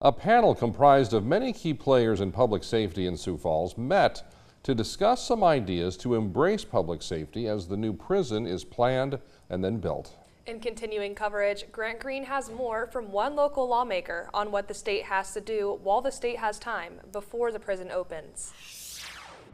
A panel comprised of many key players in public safety in Sioux Falls met to discuss some ideas to embrace public safety as the new prison is planned and then built. In continuing coverage, Grant Green has more from one local lawmaker on what the state has to do while the state has time before the prison opens.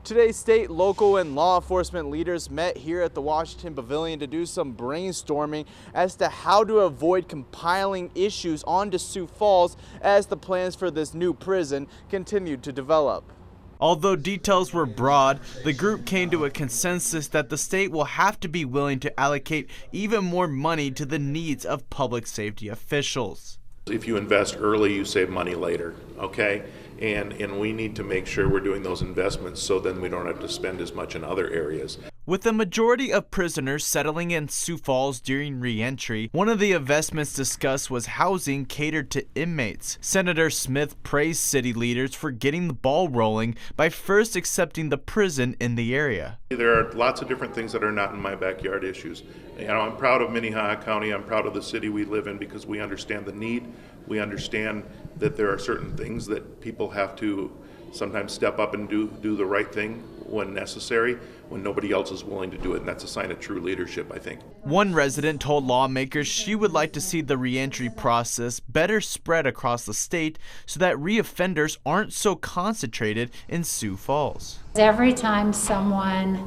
Today, state, local, and law enforcement leaders met here at the Washington Pavilion to do some brainstorming as to how to avoid compiling issues onto Sioux Falls as the plans for this new prison continued to develop. Although details were broad, the group came to a consensus that the state will have to be willing to allocate even more money to the needs of public safety officials. If you invest early, you save money later, okay? And we need to make sure we're doing those investments so then we don't have to spend as much in other areas. With the majority of prisoners settling in Sioux Falls during re-entry, one of the investments discussed was housing catered to inmates. Senator Smith praised city leaders for getting the ball rolling by first accepting the prison in the area. There are lots of different things that are not in my backyard issues. You know, I'm proud of Minnehaha County, I'm proud of the city we live in because we understand the need. We understand that there are certain things that people have to sometimes step up and do the right thing when necessary, when nobody else is willing to do it, and that's a sign of true leadership, I think. One resident told lawmakers she would like to see the reentry process better spread across the state so that reoffenders aren't so concentrated in Sioux Falls. Every time someone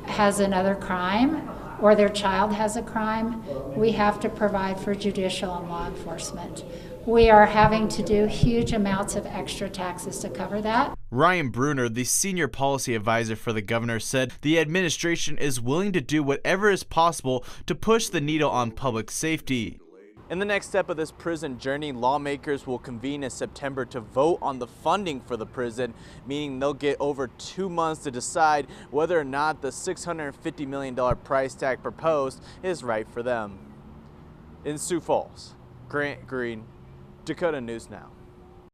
has another crime or their child has a crime, we have to provide for judicial and law enforcement. We are having to do huge amounts of extra taxes to cover that. Ryan Bruner, the senior policy advisor for the governor, said the administration is willing to do whatever is possible to push the needle on public safety. In the next step of this prison journey, lawmakers will convene in September to vote on the funding for the prison, meaning they'll get over 2 months to decide whether or not the $650 million price tag proposed is right for them. In Sioux Falls, Grant Green, Dakota News Now.